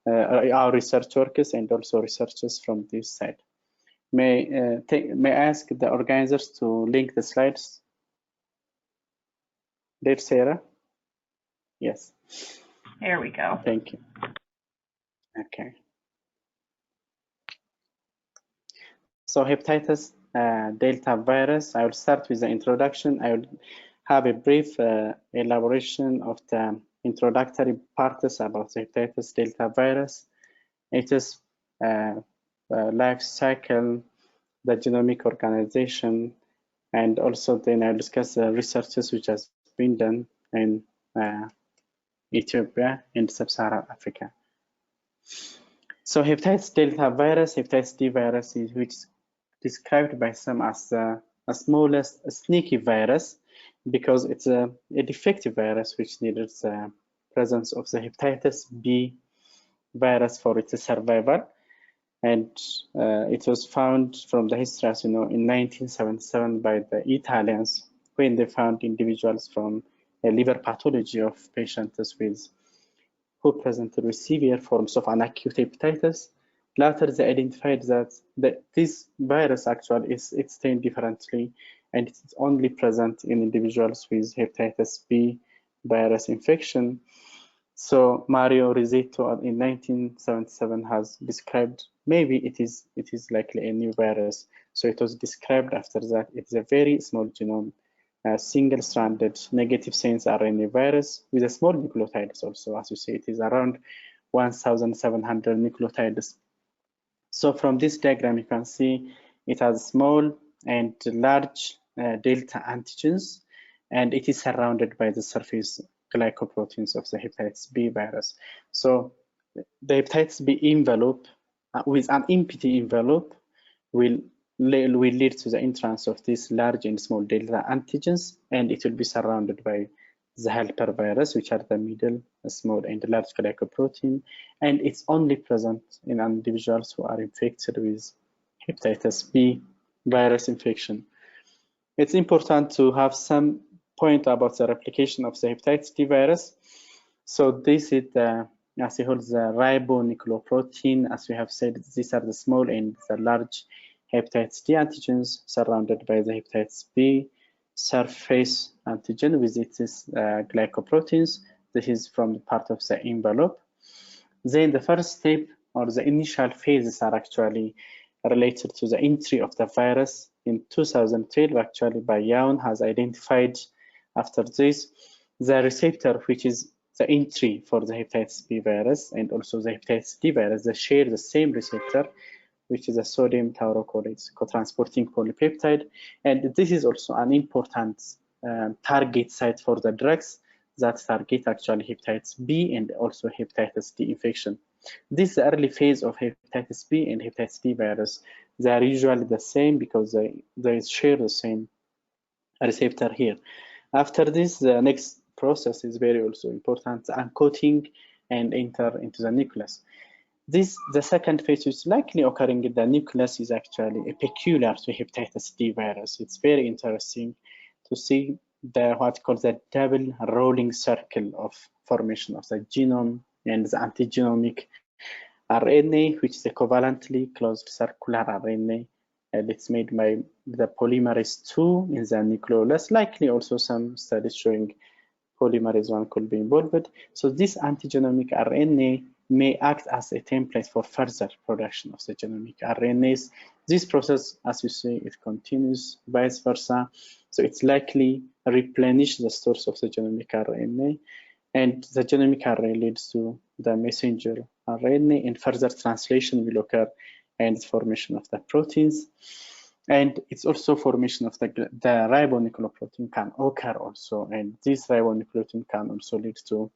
our research workers and also researchers from this side. May I ask the organizers to link the slides? Did Sarah? Yes. There we go. Thank you. Okay. So hepatitis delta virus, I will start with the introduction. I will have a brief elaboration of the introductory parts about the hepatitis delta virus. It is life cycle, the genomic organization, and also then I'll discuss the researches which has been done in Ethiopia and Sub-Saharan Africa. So hepatitis delta virus, hepatitis D virus, which is described by some as the smallest sneaky virus because it's a defective virus which needs the presence of the hepatitis B virus for its survival. And it was found from the history, as you know, in 1977 by the Italians when they found individuals from a liver pathology of patients who presented with severe forms of an acute hepatitis. Later, they identified that this virus actually is explained differently, and it's only present in individuals with hepatitis B virus infection. So Mario Rizzetto in 1977 has described maybe it is likely a new virus. So it was described after that. It's a very small genome, single-stranded negative sense RNA virus with a small nucleotides also. As you see, it is around 1,700 nucleotides. So from this diagram, you can see it has small and large delta antigens, and it is surrounded by the surface glycoproteins of the hepatitis B virus. So the hepatitis B envelope with an empty envelope will lead to the entrance of these large and small delta antigens, and it will be surrounded by the helper virus, which are the middle, small, and large glycoprotein, and it's only present in individuals who are infected with hepatitis B virus infection. It's important to have some point about the replication of the hepatitis D virus. So this is the, as you hold the ribonucleoprotein, as we have said, these are the small and the large hepatitis D antigens surrounded by the hepatitis B surface antigen with its glycoproteins. This is from the part of the envelope. Then the first step or the initial phases are actually related to the entry of the virus. In 2012, actually, by Young has identified after this the receptor, which is the entry for the hepatitis B virus and also the hepatitis D virus. They share the same receptor, which is a sodium taurocholate co-transporting polypeptide. And this is also an important target site for the drugs that target actually hepatitis B and also hepatitis D infection. This is the early phase of hepatitis B and hepatitis D virus. They are usually the same because they share the same receptor here. After this, the next process is very also important, uncoating and enter into the nucleus. The second phase, which is likely occurring in the nucleus, is actually peculiar to hepatitis D virus. It's very interesting to see what called the double rolling circle of formation of the genome and the antigenomic RNA, which is a covalently closed circular RNA, and it's made by the polymerase II in the nucleolus. Likely also some studies showing polymerase I could be involved. So this antigenomic RNA may act as a template for further production of the genomic RNAs. This process, as you see, it continues, vice versa. So it's likely replenish the stores of the genomic RNA, and the genomic RNA leads to the messenger RNA, and further translation will occur and formation of the proteins. And it's also formation of the ribonucleoprotein can occur also, and this ribonucleoprotein can also lead to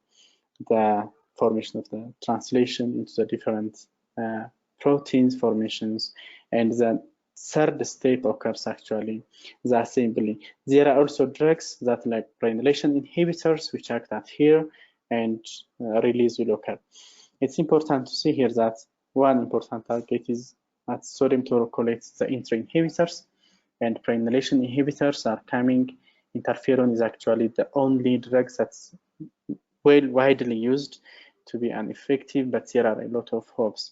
the formation of the translation into the different proteins formations. And the third step occurs actually the assembly. There are also drugs that like prenylation inhibitors which act at here, and release will occur. It's important to see here that one important target is at sodium taurocholate, the entry inhibitors, and prenylation inhibitors are coming. Interferon is actually the only drug that's widely used to be ineffective, but there are a lot of hopes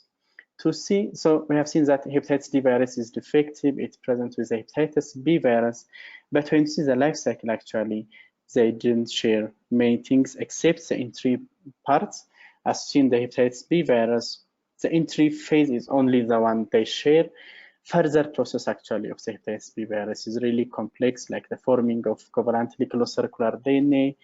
to see. So we have seen that hepatitis D virus is defective. It's present with the hepatitis B virus, but when you see the life cycle, actually, they didn't share many things except the entry parts. As seen the hepatitis B virus, the entry phase is only the one they share. Further process actually of the hepatitis B virus is really complex, like the forming of covalently closed circular DNA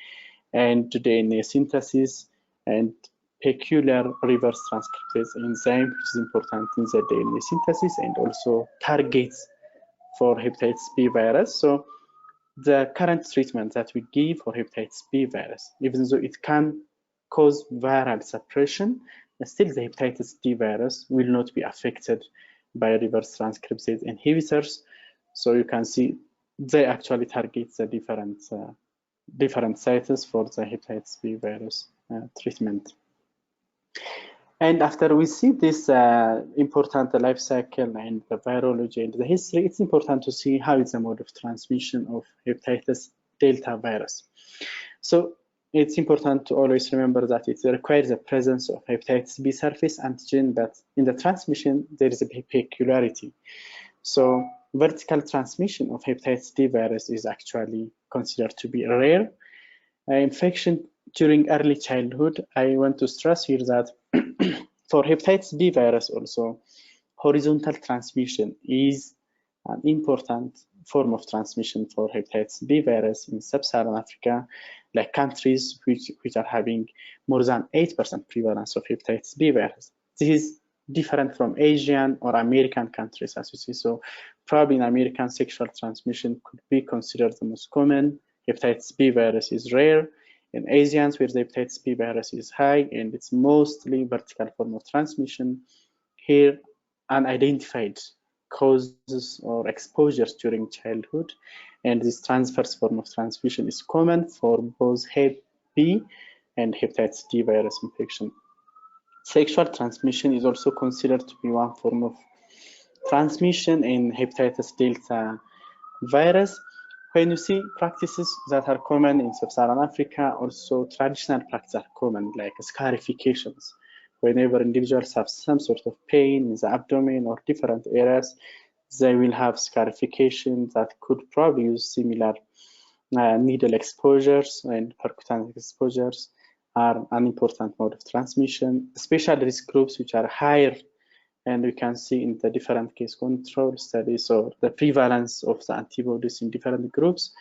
and DNA synthesis and peculiar reverse transcriptase enzyme, which is important in the DNA synthesis and also targets for hepatitis B virus. So the current treatment that we give for hepatitis B virus, even though it can cause viral suppression, still the hepatitis D virus will not be affected by reverse transcriptase inhibitors. So you can see they actually target the different sites for the hepatitis B virus treatment. And after we see this important life cycle and the virology and the history, it's important to see how is the mode of transmission of hepatitis delta virus. So it's important to always remember that it requires the presence of hepatitis B surface antigen, but in the transmission, there is a peculiarity. So vertical transmission of hepatitis D virus is actually considered to be rare. Infection during early childhood, I want to stress here that for hepatitis B virus also, horizontal transmission is an important form of transmission for hepatitis B virus in Sub-Saharan Africa, like countries which are having more than 8% prevalence of hepatitis B virus. This is different from Asian or American countries, as you see. So probably in American, sexual transmission could be considered the most common. Hepatitis B virus is rare. In Asians, where the hepatitis B virus is high and it's mostly vertical form of transmission, here unidentified causes or exposures during childhood, and this transverse form of transmission is common for both Hep B and hepatitis D virus infection. Sexual transmission is also considered to be one form of transmission in hepatitis delta virus. When you see practices that are common in Sub-Saharan Africa, also traditional practices are common, like scarifications. Whenever individuals have some sort of pain in the abdomen or different areas, they will have scarification that could probably use similar needle exposures, and percutaneous exposures are an important mode of transmission. Special risk groups which are higher, and we can see in the different case control studies or the prevalence of the antibodies in different groups.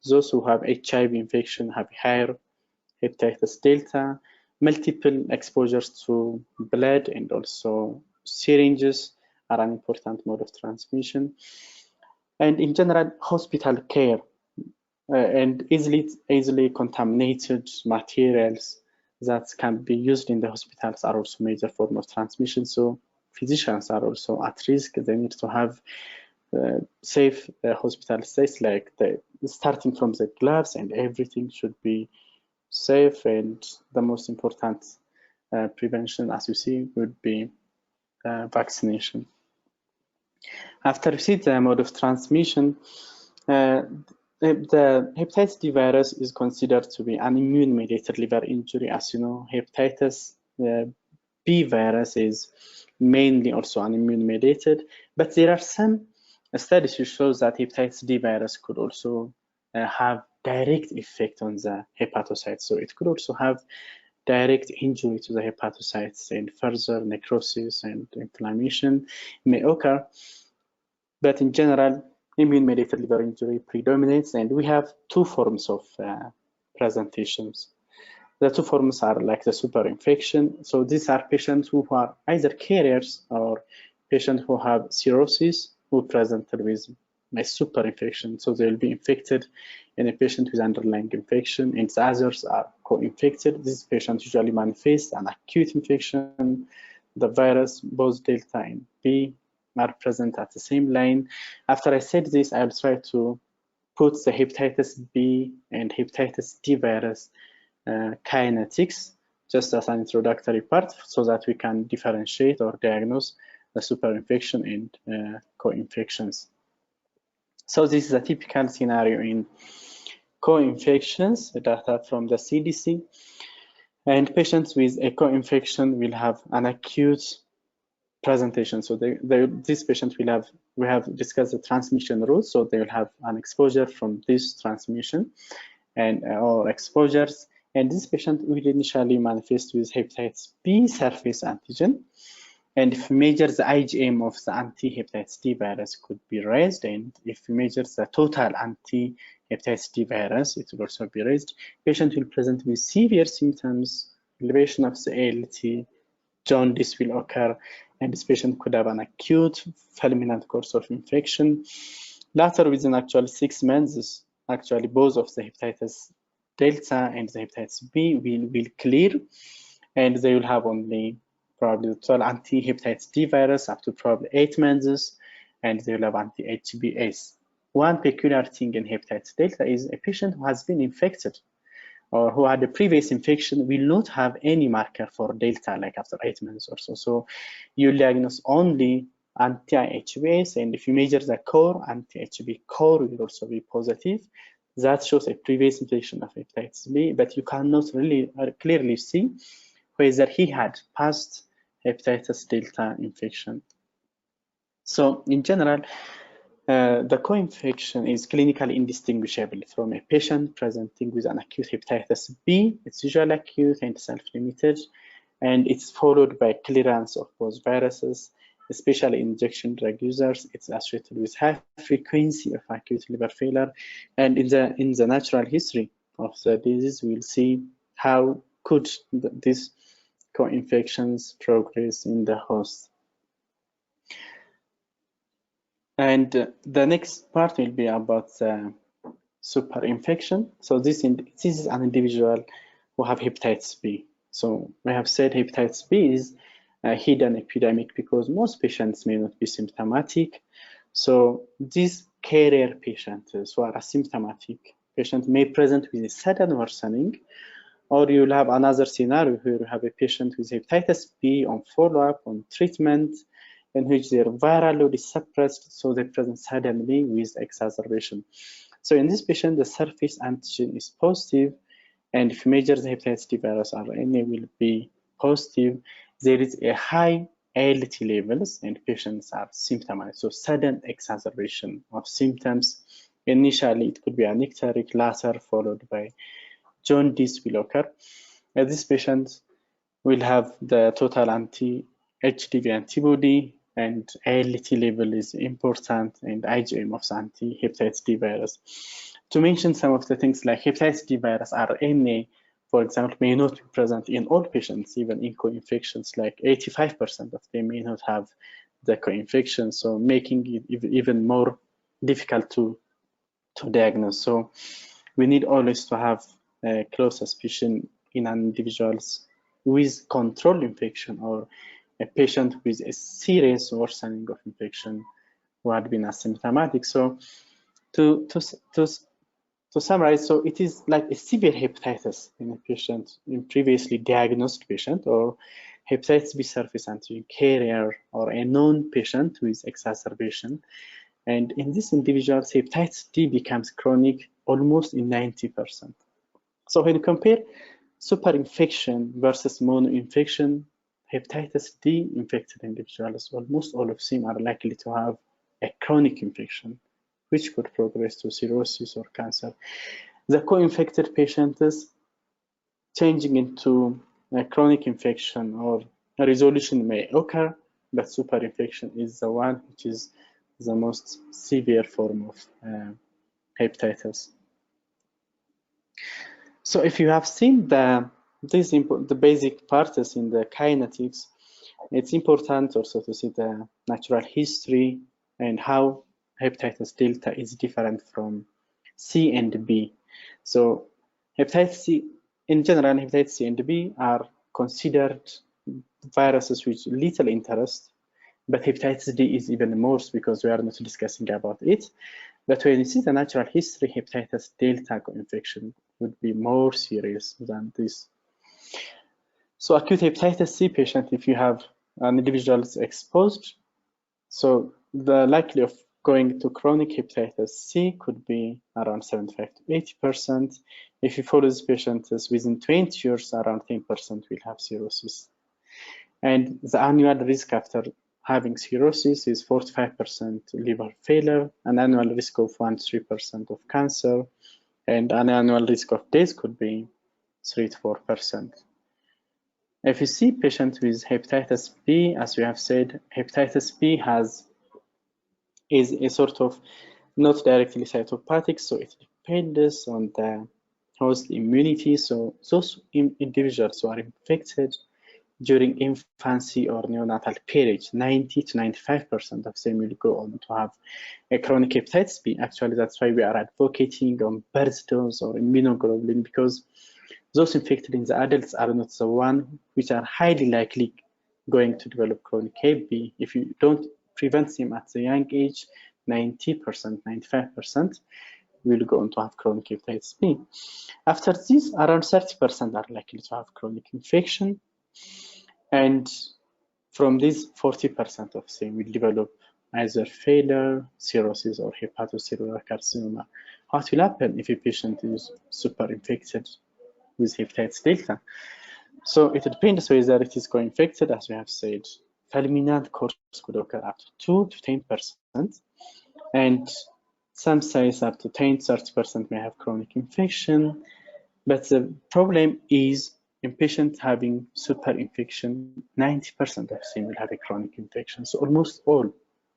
Those who have HIV infection have higher hepatitis delta. Multiple exposures to blood and also syringes are an important mode of transmission. And in general, hospital care and easily contaminated materials that can be used in the hospitals are also major form of transmission. So physicians are also at risk. They need to have safe hospital stays, like starting from the gloves and everything should be safe. And the most important prevention, as you see, would be vaccination. After we see the mode of transmission, the hepatitis D virus is considered to be an immune-mediated liver injury. As you know, hepatitis B virus is mainly also an immune-mediated, but there are some studies which show that hepatitis D virus could also have direct effect on the hepatocytes. So it could also have direct injury to the hepatocytes, and further necrosis and inflammation may occur. But in general, immune-mediated liver injury predominates, and we have two forms of presentations. The two forms are like the superinfection. So these are patients who are either carriers or patients who have cirrhosis who presented with a superinfection. So they will be infected in a patient with underlying infection, and the others are co-infected. These patients usually manifest an acute infection. The virus, both Delta and B, are present at the same line. After I said this, I'll try to put the hepatitis B and hepatitis D virus kinetics just as an introductory part, so that we can differentiate or diagnose the superinfection and co-infections. So this is a typical scenario in co-infections, data from the CDC. And patients with a co-infection will have an acute presentation. So this patient will have, we have discussed the transmission route, so they will have an exposure from this transmission and or exposures. And this patient will initially manifest with hepatitis B surface antigen. And if we measure the IgM of the anti-hepatitis D virus could be raised, and if we measure the total anti-hepatitis D virus, it will also be raised. Patient will present with severe symptoms, elevation of the ALT, jaundice will occur, and this patient could have an acute fulminant course of infection. Later, within actually 6 months, actually both of the hepatitis delta and the hepatitis B will clear, and they will have only probably the total anti-hepatitis D virus up to probably 8 months, and they will have anti-HBs. One peculiar thing in hepatitis delta is a patient who has been infected or who had a previous infection will not have any marker for delta like after 8 months or so. So you diagnose only anti-HBs, and if you measure the core, anti-HB core will also be positive. That shows a previous infection of hepatitis B, but you cannot really clearly see whether he had past hepatitis delta infection. So in general, the co-infection is clinically indistinguishable from a patient presenting with an acute hepatitis B. It's usually acute and self-limited, and it's followed by clearance of both viruses, especially injection drug users. It's associated with high frequency of acute liver failure, and in the natural history of the disease, we'll see how could these co-infections progress in the host. And the next part will be about superinfection. So this is an individual who have hepatitis B. So we have said hepatitis B is a hidden epidemic because most patients may not be symptomatic. So these carrier patients who are asymptomatic patients may present with a sudden worsening, or you'll have another scenario where you have a patient with hepatitis B on follow-up, on treatment, in which their viral load is suppressed, so they present suddenly with exacerbation. So in this patient, the surface antigen is positive, and if you measure the hepatitis D virus RNA will be positive. There is a high ALT levels, and patients are symptomatic. So sudden exacerbation of symptoms. Initially, it could be anicteric, later followed by jaundice will occur. This patient will have the total anti-HDV antibody, and ALT level is important, and IgM of the anti-hepatitis D virus. To mention some of the things like hepatitis D virus RNA, for example, may not be present in all patients, even in co-infections, like 85% of them may not have the co-infection, so making it even more difficult to diagnose. So we need always to have a close suspicion in individuals with controlled infection or a patient with a serious worsening of infection who had been asymptomatic. So to summarize, so it is like a severe hepatitis in a patient, in previously diagnosed patient, or hepatitis B surface antigen carrier, or a known patient with exacerbation. And in this individual, hepatitis D becomes chronic almost in 90%. So when you compare superinfection versus monoinfection, hepatitis D infected individuals, almost all of them are likely to have a chronic infection, which could progress to cirrhosis or cancer. The co-infected patients changing into a chronic infection or a resolution may occur, but superinfection is the one which is the most severe form of hepatitis. So if you have seen the basic parts in the kinetics, it's important also to see the natural history and how hepatitis delta is different from C and B. So hepatitis C, in general, hepatitis C and B are considered viruses with little interest, but hepatitis D is even more because we are not discussing about it. But when you see the natural history, hepatitis delta co-infection would be more serious than this. So acute hepatitis C patient, if you have an individual exposed, so the likelihood of going to chronic hepatitis C could be around 75 to 80%. If you follow these patients within 20 years, around 10% will have cirrhosis. And the annual risk after having cirrhosis is 45% liver failure, an annual risk of 1 to 3% of cancer, and an annual risk of death could be 3 to 4%. If you see patients with hepatitis B, as we have said, hepatitis B is a sort of not directly cytopathic, so it depends on the host immunity. So those individuals who are infected during infancy or neonatal period, 90 to 95% of them will go on to have a chronic hepatitis B. Actually, that's why we are advocating on birth dose or immunoglobulin, because those infected in the adults are not the ones which are highly likely going to develop chronic Hep B. If you don't prevent them at the young age, 90%, 95% will go on to have chronic hepatitis B. After this, around 30% are likely to have chronic infection. And from these, 40% of them will develop either failure, cirrhosis, or hepatocellular carcinoma. What will happen if a patient is super infected with hepatitis delta? So it depends whether it is co-infected, as we have said. Fulminant course could occur up to 2 to 10%, and some size up to 10 to 30% may have chronic infection. But the problem is in patients having super infection, 90% of them will have a chronic infection. So almost all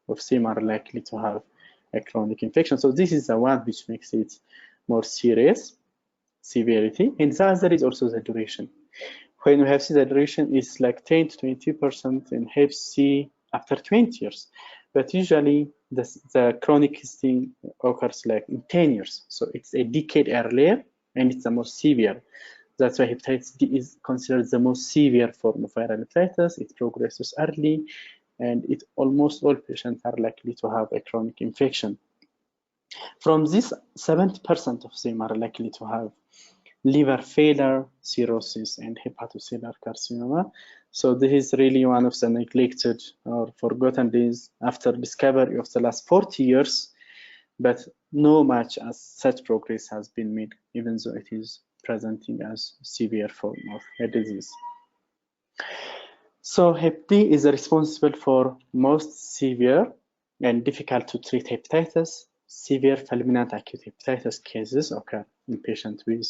of them are likely to have a chronic infection. So this is the one which makes it more serious, severity. And the other is also the duration. When we have seen the duration is like 10 to 20% in Hep C after 20 years. But usually the chronic thing occurs like in 10 years. So it's a decade earlier and it's the most severe. That's why hepatitis D is considered the most severe form of viral hepatitis. It progresses early and almost all patients are likely to have a chronic infection. From this, 70% of them are likely to have liver failure, cirrhosis, and hepatocellular carcinoma. So this is really one of the neglected or forgotten diseases after discovery of the last 40 years, but no much as such progress has been made, even though it is presenting as a severe form of a disease. So Hep D is responsible for most severe and difficult to treat hepatitis. Severe fulminant acute hepatitis cases occur in patients with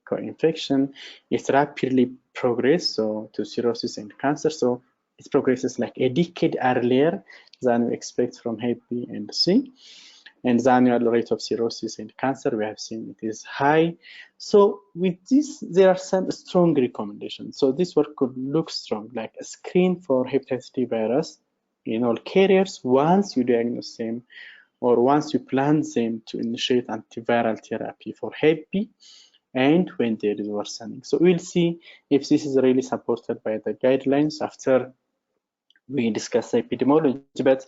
co-infection. It rapidly progresses to cirrhosis and cancer. So it progresses like a decade earlier than we expect from Hep B and C. And the annual rate of cirrhosis and cancer, we have seen it is high. So with this, there are some strong recommendations. So this work could look strong, like a screen for hepatitis D virus in all carriers once you diagnose them or once you plan them to initiate antiviral therapy for Hep B and when there is worsening. So we'll see if this is really supported by the guidelines after we discuss epidemiology, but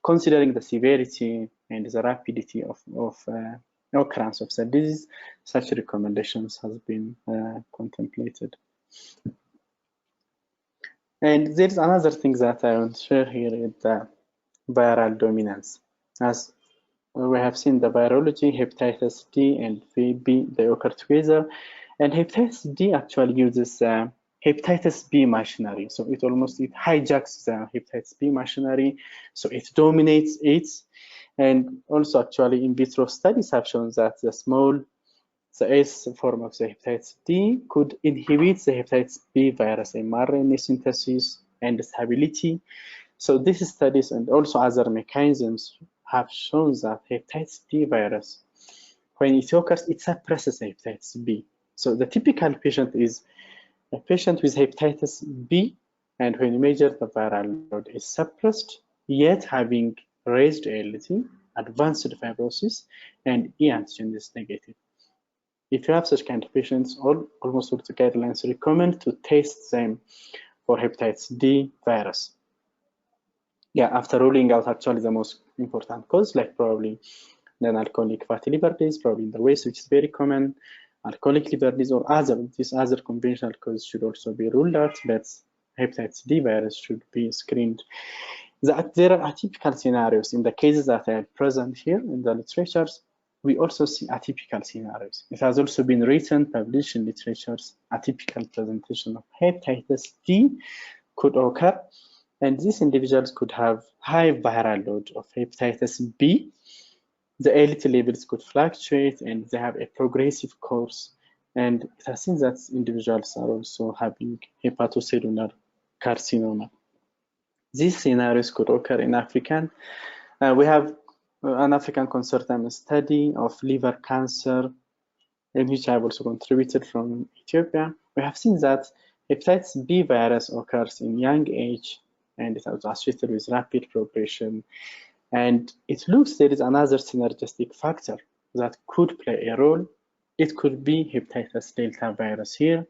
considering the severity and the rapidity of occurrence of the disease, such recommendations has been contemplated. And there's another thing that I want to share here is the viral dominance. As we have seen the virology, hepatitis D and VB, they occur together. And hepatitis D actually uses hepatitis B machinery. So it hijacks the hepatitis B machinery. So it dominates it. And also actually in vitro studies have shown that the S form of the hepatitis D could inhibit the hepatitis B virus mRNA synthesis and stability. So these studies and also other mechanisms have shown that hepatitis D virus, when it occurs, it suppresses hepatitis B. So the typical patient is a patient with hepatitis B, and when you measure the viral load is suppressed, yet having raised ALT, advanced fibrosis, and E antigen is negative. If you have such kind of patients, almost all the guidelines recommend to test them for hepatitis D virus. Yeah, after ruling out actually the most important cause, like probably non-alcoholic fatty liver disease, probably in the West, which is very common, alcoholic liver disease or these other conventional causes should also be ruled out, but hepatitis D virus should be screened. that there are atypical scenarios in the cases that are present here in the literatures. We also see atypical scenarios. It has also been written, published in literatures, atypical presentation of hepatitis D could occur, and these individuals could have high viral load of hepatitis B. The ALT levels could fluctuate, and they have a progressive course. And it has seen that individuals are also having hepatocellular carcinoma. These scenarios could occur in African. We have an African consortium study of liver cancer, in which I have also contributed from Ethiopia. We have seen that hepatitis B virus occurs in young age, and it is associated with rapid progression. And it looks there is another synergistic factor that could play a role. It could be hepatitis delta virus here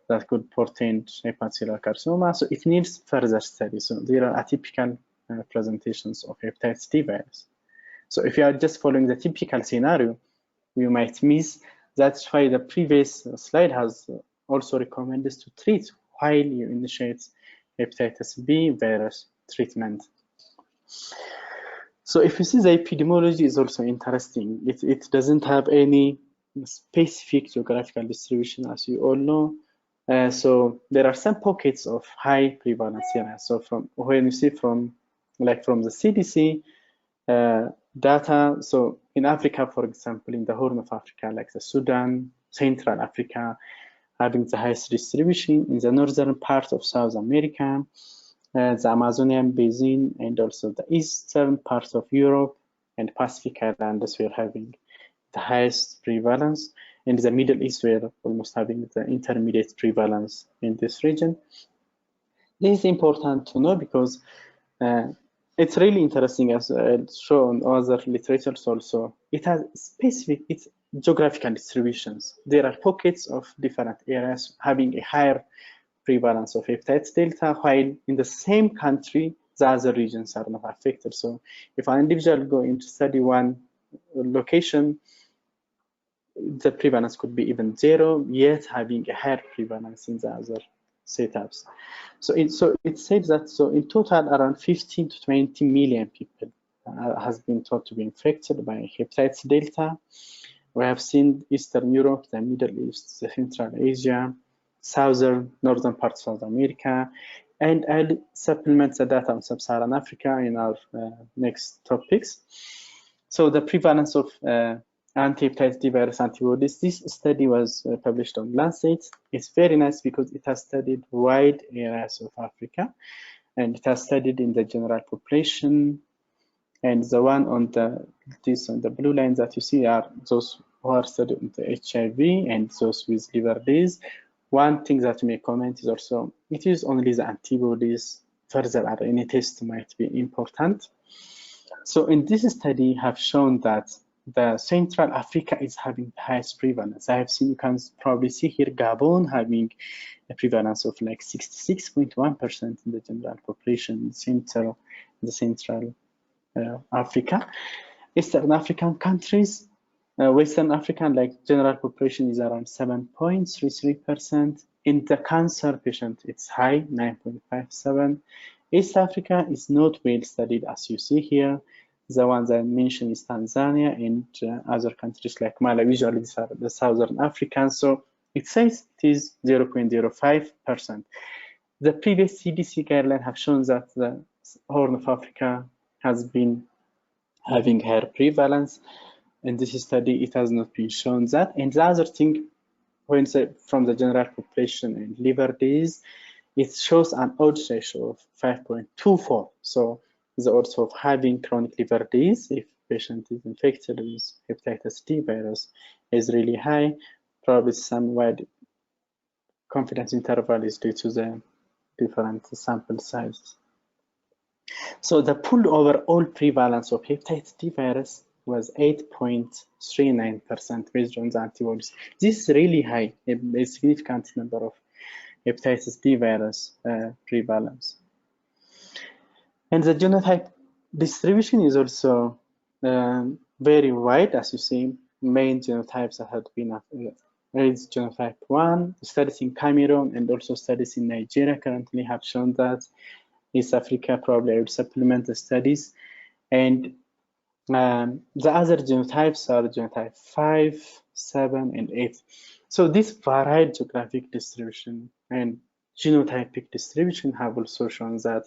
that could portend hepatocellular carcinoma. So it needs further study. So there are atypical presentations of hepatitis D virus. So if you are just following the typical scenario, you might miss. That's why the previous slide has also recommended to treat while you initiate hepatitis B virus treatment. So if you see the epidemiology is also interesting. It doesn't have any specific geographical distribution, as you all know. So there are some pockets of high prevalence areas. So from when you see from the CDC data, so in Africa, for example, in the Horn of Africa, like the Sudan, Central Africa, having the highest distribution. In the northern part of South America, the Amazonian basin, and also the eastern part of Europe and Pacific Islands were having the highest prevalence. In the Middle East, we're almost having the intermediate prevalence in this region. This is important to know because it's really interesting, as shown on other literatures also. It has specific, it's geographical distributions. There are pockets of different areas having a higher prevalence of hepatitis delta, while in the same country, the other regions are not affected. So if an individual go into study one location, the prevalence could be even 0, yet having a higher prevalence in the other setups. So it says that in total around 15 to 20 million people has been thought to be infected by hepatitis delta. We have seen Eastern Europe, the Middle East, the Central Asia, northern parts of South America, and I'll supplement the data on Sub-Saharan Africa in our next topics. So the prevalence of anti-hepatitis D virus antibodies, this study was published on Lancet. It's very nice because it has studied wide areas of Africa, and it has studied in the general population. And the one on the blue line that you see are those who are studying the HIV and those with liver disease. One thing that you may comment is also, it is only the antibodies. Further RNA test might be important. So in this study have shown that the Central Africa is having the highest prevalence. I have seen, you can probably see here, Gabon having a prevalence of like 66.1% in the general population, the Central Africa. Eastern African countries, Western African, like general population is around 7.33%. In the cancer patient, it's high, 9.57. East Africa is not well studied, as you see here. The ones I mentioned is Tanzania and other countries like Malawi. Usually these are the Southern Africans. So it says it is 0.05%. The previous CDC guidelines have shown that the Horn of Africa has been having higher prevalence. In this study, it has not been shown that. And the other thing, when from the general population and liver disease, it shows an odds ratio of 5.24. So the odds of having chronic liver disease, if patient is infected with hepatitis D virus, is really high. Probably some wide confidence interval is due to the different sample sizes. So the pooled overall prevalence of hepatitis D virus was 8.39% based on the antibodies. This is really high, a significant number of hepatitis D virus prevalence. And the genotype distribution is also very wide, as you see. Main genotypes that had been AIDS genotype 1. Studies in Cameroon and also studies in Nigeria currently have shown that East Africa, probably I would supplement the studies. And the other genotypes are genotype 5, 7, and 8. So this varied geographic distribution and genotypic distribution have also shown that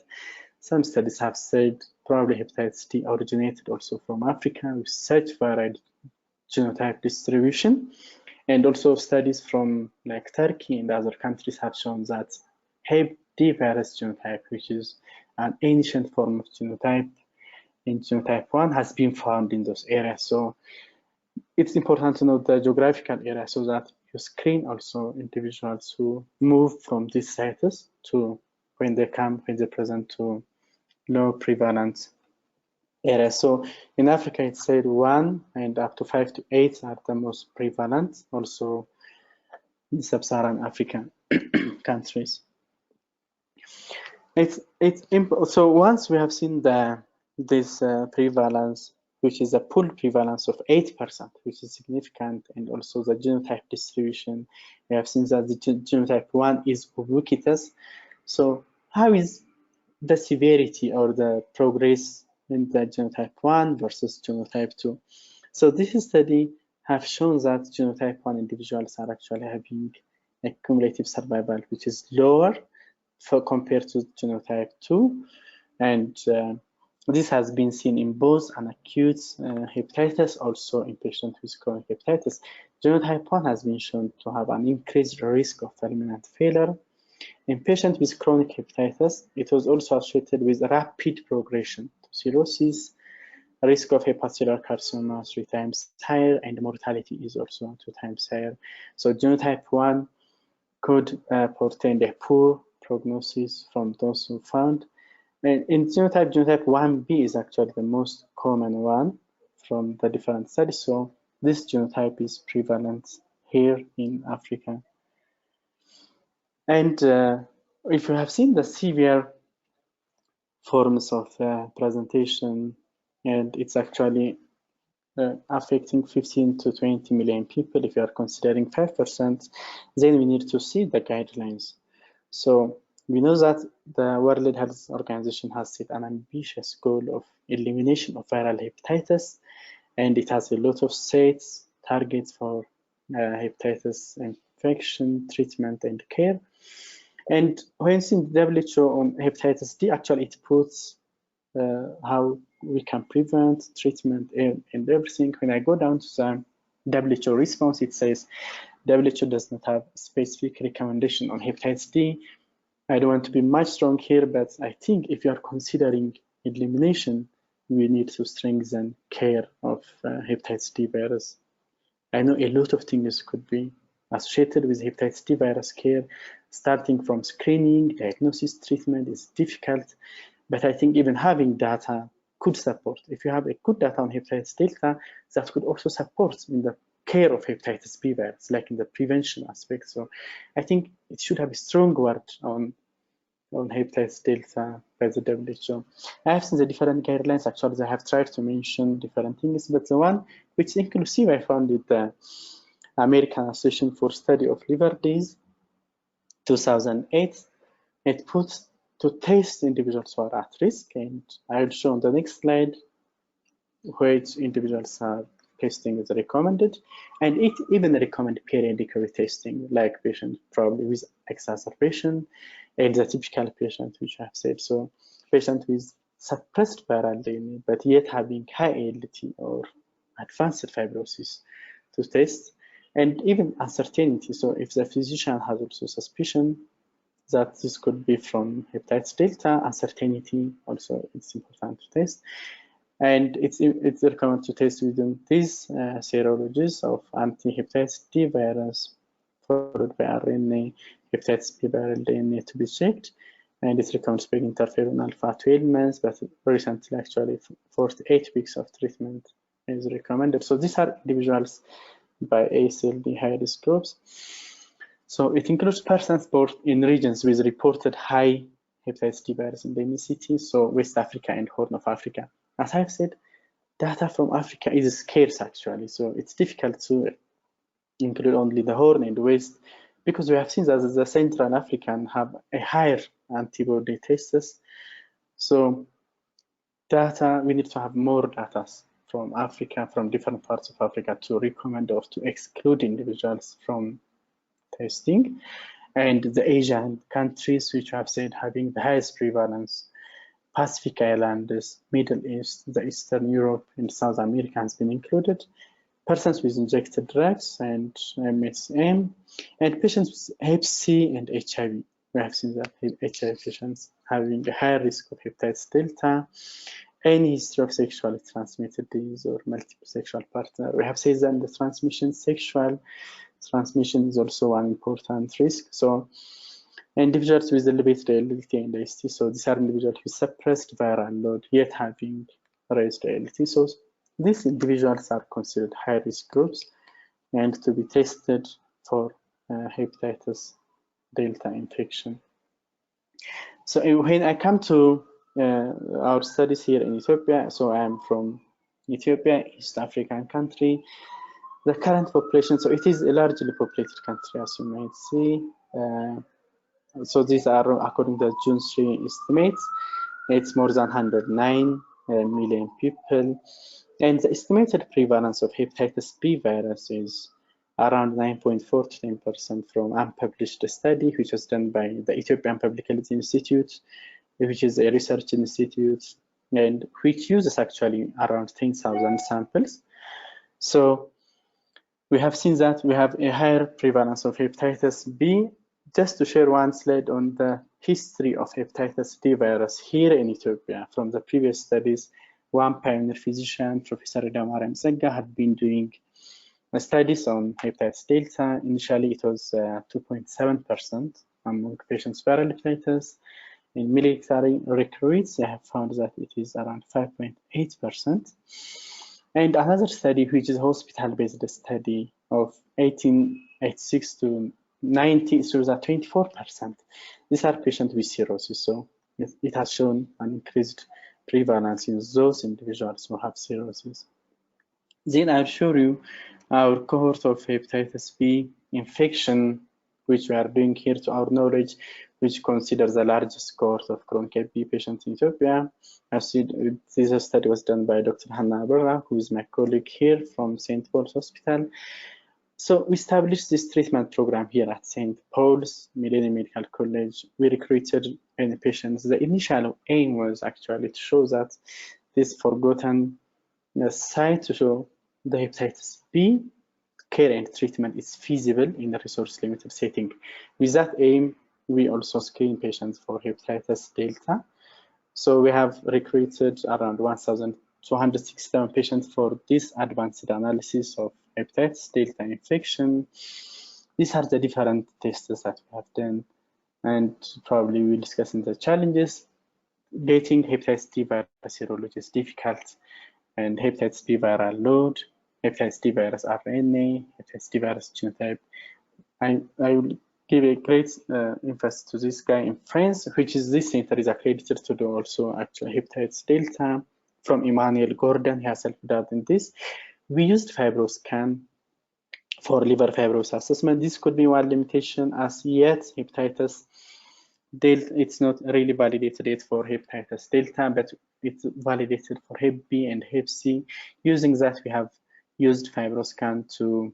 some studies have said probably hepatitis T originated also from Africa with such varied genotype distribution. And also studies from like Turkey and other countries have shown that Hep D virus genotype, which is an ancient form of genotype in genotype 1, has been found in those areas. So it's important to know the geographical area so that you screen also individuals who move from this status to when they present to low prevalence areas. So in Africa, it said 1 and up to 5 to 8 are the most prevalent, also in Sub-Saharan African countries. So once we have seen this prevalence, which is a pool prevalence of 8%, which is significant, and also the genotype distribution, we have seen that the genotype 1 is ubiquitous. So how is the severity or the progress in the genotype 1 versus genotype 2? So this study have shown that genotype 1 individuals are actually having a cumulative survival which is lower compared to genotype 2, and this has been seen in both an acute hepatitis, also in patients with chronic hepatitis. Genotype 1 has been shown to have an increased risk of fulminant failure. In patients with chronic hepatitis, it was also associated with rapid progression to cirrhosis, risk of hepatocellular carcinoma 3 times higher, and mortality is also 2 times higher. So genotype 1 could portend a poor prognosis from those who found. And in genotype 1b is actually the most common one from the different studies. So this genotype is prevalent here in Africa. And if you have seen the severe forms of presentation, and it's actually affecting 15 to 20 million people, if you are considering 5%, then we need to see the guidelines. So we know that the World Health Organization has set an ambitious goal of elimination of viral hepatitis, and it has a lot of states targets for hepatitis infection, treatment, and care. And when seeing the WHO on hepatitis D, actually it puts how we can prevent, treatment, and everything. When I go down to the WHO response, it says WHO does not have specific recommendation on hepatitis D. I don't want to be much strong here, but I think if you are considering elimination, we need to strengthen care of hepatitis D virus. I know a lot of things could be associated with hepatitis D virus care, starting from screening, diagnosis, treatment is difficult, but I think even having data could support. If you have a good data on hepatitis delta, that could also support in the care of hepatitis B virus, like in the prevention aspect. So I think it should have a strong word on hepatitis delta by the WHO. I have seen the different guidelines. Actually, I have tried to mention different things, but the one which is inclusive I found it the American Association for Study of Liver Disease 2008. It puts to test individuals who are at risk, and I will show on the next slide which individuals are testing is recommended, and it even recommend periodic retesting, like patients probably with exacerbation and the typical patient which I have said. So patient with suppressed viral DNA but yet having high ALT or advanced fibrosis to test, and even uncertainty. So if the physician has also suspicion that this could be from hepatitis delta, uncertainty also it's important to test. And it's recommended to test within these serologies of anti-hepatitis D virus followed by RNA, hepatitis B viral DNA to be checked. And it's recommended to take interferon alpha 12 months, but recently actually 48 weeks of treatment is recommended. So these are individuals by ASLD high risk groups. So it includes persons born in regions with reported high hepatitis D virus endemicity, so West Africa and Horn of Africa. As I've said, data from Africa is scarce actually, so it's difficult to include only the Horn and West, because we have seen that the Central African have a higher antibody tests, So data, we need to have more data from Africa, from different parts of Africa, to recommend or to exclude individuals from testing. And the Asian countries, which I've said having the highest prevalence, Pacific Islands, Middle East, the Eastern Europe, and South America has been included. Persons with injected drugs and MSM, and patients with Hep C and HIV. We have seen that HIV patients having a higher risk of hepatitis delta, any history of sexually transmitted disease or multiple sexual partner. We have said that the sexual transmission is also an important risk. So individuals with elevated ALT and AST, so these are individuals with suppressed viral load yet having raised ALT. So these individuals are considered high-risk groups and to be tested for hepatitis delta infection. So when I come to our studies here in Ethiopia, so I am from Ethiopia, East African country. The current population, so it is a largely populated country, as you might see. So these are according to June 3 estimates. It's more than 109 million people. And the estimated prevalence of hepatitis B virus is around 9.4 to 10% from unpublished study, which was done by the Ethiopian Public Health Institute, which is a research institute, and which uses actually around 10,000 samples. So we have seen that we have a higher prevalence of hepatitis B. Just to share one slide on the history of hepatitis D virus here in Ethiopia from the previous studies, one pioneer physician, Professor Idamariam Zegga, had been doing studies on hepatitis delta. Initially, it was 2.7% among patients with viral hepatitis. In military recruits, they have found that it is around 5.8%. And another study, which is a hospital-based study of 1886 to 90, shows that 24%. These are patients with cirrhosis, so it has shown an increased prevalence in those individuals who have cirrhosis. Then I'll show you our cohort of hepatitis B infection, which we are doing here to our knowledge, which considers the largest cohort of chronic Hep B patients in Ethiopia. As this study was done by Dr. Hannah Berra, who is my colleague here from St. Paul's Hospital. So we established this treatment program here at St. Paul's Millennium Medical College. We recruited many patients. The initial aim was actually to show that this forgotten site, to show the hepatitis B care and treatment is feasible in a resource-limited setting. With that aim, we also screen patients for hepatitis delta. So we have recruited around 1,267 patients for this advanced analysis of hepatitis delta infection. These are the different tests that we have done, and probably we'll discuss in the challenges. Getting hepatitis D virus serology is difficult, and hepatitis B viral load, hepatitis D virus RNA, hepatitis D virus genotype. I will give a great emphasis to this guy in France, which is this center is accredited to do also actually hepatitis delta from Emmanuel Gordon. He has helped out in this. We used FibroScan for liver fibrosis assessment. This could be one limitation, as yet hepatitis delta, it's not really validated yet for hepatitis delta, but it's validated for Hep B and Hep C. Using that, we have used FibroScan to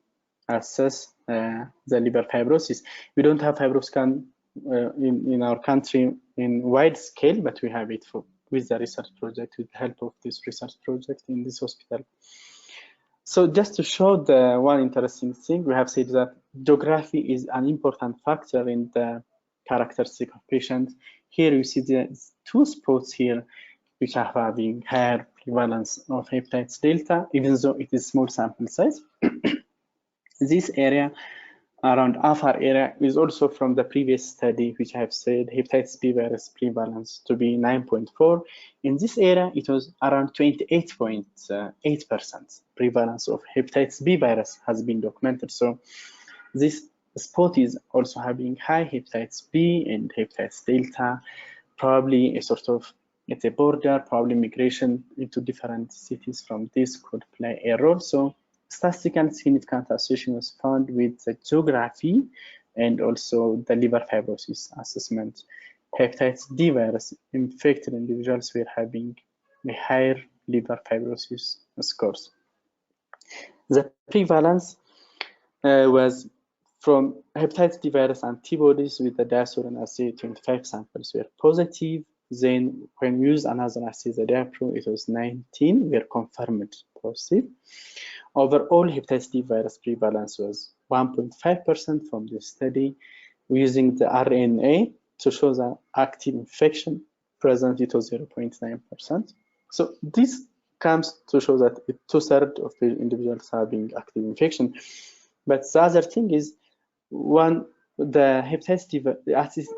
assess the liver fibrosis. We don't have FibroScan in our country in wide scale, but we have it with the research project, with the help of this research project in this hospital. So just to show the one interesting thing, we have said that geography is an important factor in the characteristic of patients. Here you see the two spots here which are having higher prevalence of hepatitis delta, even though it is small sample size. This area around Afar area is also from the previous study, which I have said hepatitis B virus prevalence to be 9.4. In this area, it was around 28.8% prevalence of hepatitis B virus has been documented. So this spot is also having high hepatitis B and hepatitis delta, probably a sort of at a border, probably migration into different cities from this could play a role. So statistical significant association was found with the geography and also the liver fibrosis assessment hepatitis D virus infected individuals were having a higher liver fibrosis scores. The prevalence was from hepatitis D virus antibodies with the diacerin assay. 25 samples were positive. Then when we used another assay, the diapro, it was 19 were confirmed positive. Overall, hepatitis D virus prevalence was 1.5% from the study. Using the RNA to show the active infection present, it was 0.9%. So this comes to show that 2/3 of the individuals having active infection. But the other thing is, the hepatitis D,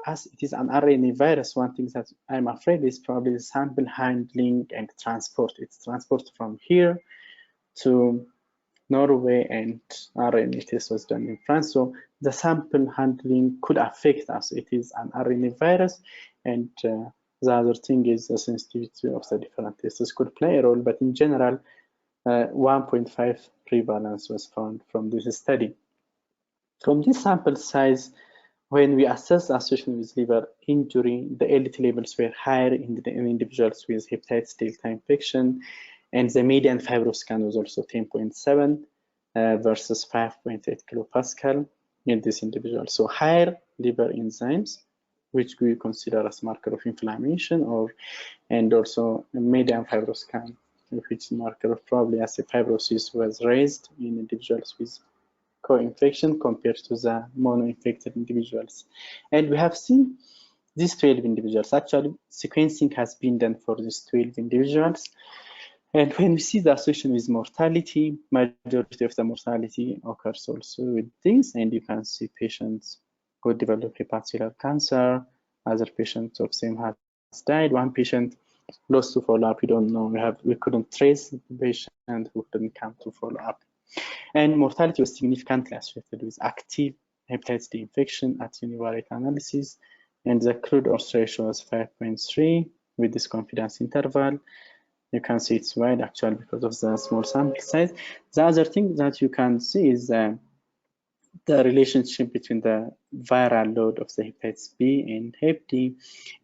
as it is an RNA virus, one thing that I'm afraid is probably the sample handling and transport. It's transported from here to Norway, and RNA test was done in France. So the sample handling could affect us. It is an RNA virus, and the other thing is the sensitivity of the different tests could play a role. But in general, 1.5 prevalence was found from this study. From this sample size, when we assess the association with liver injury, the LDT levels were higher in individuals with hepatitis delta infection, and the median fibroscan was also 10.7 versus 5.8 kilopascal in this individual. So higher liver enzymes, which we consider as marker of inflammation, and also median fibroscan, which marker of probably as a fibrosis was raised in individuals with co-infection compared to the mono-infected individuals. And we have seen these 12 individuals. Actually, sequencing has been done for these 12 individuals. And when we see the association with mortality, majority of the mortality occurs also with this, and you can see patients who develop hepatocellular cancer, other patients of same has died, one patient lost to follow-up. We don't know, we couldn't trace the patient who couldn't come to follow-up. And mortality was significantly associated with active hepatitis D infection at univariate analysis, and the crude odds ratio was 5.3 with this confidence interval. You can see it's wide actually because of the small sample size. The other thing that you can see is the relationship between the viral load of the hepatitis B and hep D.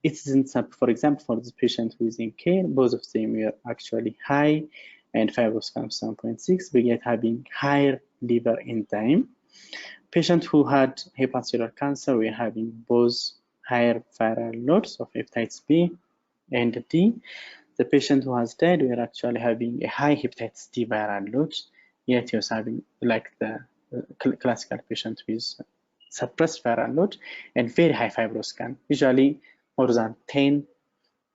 It isn't, for example, for the patient who is in care, both of them were actually high and fibroscan 7.6, but yet having higher liver enzyme. Patient who had hepatocellular cancer were having both higher viral loads of hepatitis B and D. The patient who has died were actually having a high hepatitis D viral load, yet he was having like the classical patient with suppressed viral load and very high fibroscan, usually more than 10.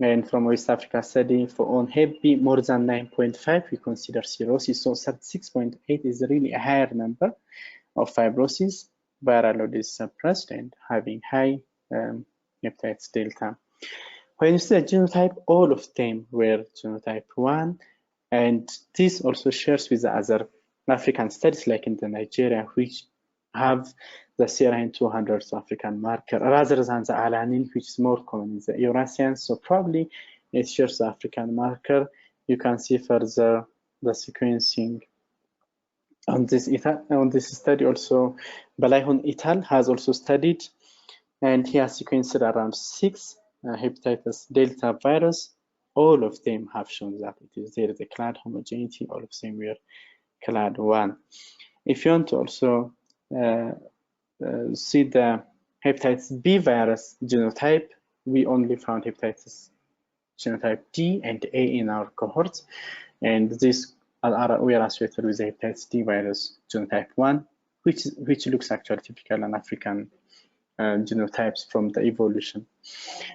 And from West Africa study for on hep B, more than 9.5, we consider cirrhosis. So 36.8 is really a higher number of fibrosis. Viral load is suppressed and having high hepatitis delta. When you see the genotype, all of them were genotype 1, and this also shares with the other African studies like in the Nigeria, which have the CRN200 African marker rather than the alanine, which is more common in the Eurasians. So probably it shares the African marker. You can see further the sequencing on this study. Also, Balayhun et al. Has also studied, and he has sequenced around 6 hepatitis delta virus. All of them have shown that there is a clade homogeneity. All of them were clade 1. If you want to also see the hepatitis B virus genotype, we only found hepatitis genotype D and A in our cohorts, and this we are associated with the hepatitis D virus genotype 1, which looks actually typical and African genotypes from the evolution.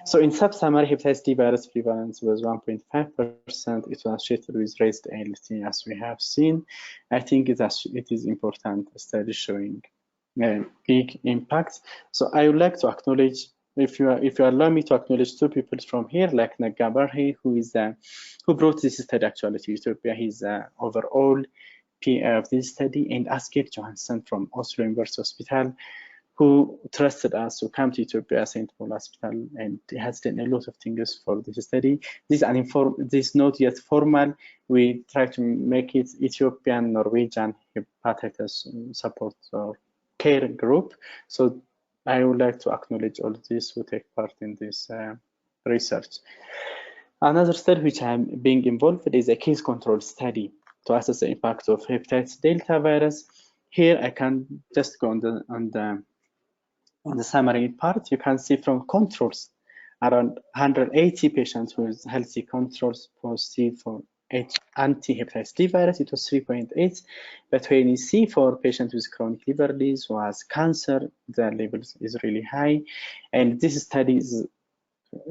So in Sub-Saharan hepatitis D virus prevalence was 1.5%. It was associated with raised LT, as we have seen. I think it is important study showing big impact. So I would like to acknowledge, if you allow me to acknowledge 2 people from here, like Nagga Barhi, who brought this study actually to Ethiopia. He's overall PA of this study, and Asker Johansson from Oslo University Hospital, who trusted us to come to Ethiopia, St. Paul Hospital, and has done a lot of things for this study. This is not yet formal. We try to make it Ethiopian Norwegian hepatitis support or care group. So I would like to acknowledge all of this who take part in this research. Another study which I'm being involved with is a case control study to assess the impact of hepatitis delta virus. Here I can just go on the summary part. You can see from controls around 180 patients with healthy controls positive for anti-hepatitis D virus, it was 3.8. But when you see for patients with chronic liver disease who has cancer, the levels is really high. And this study is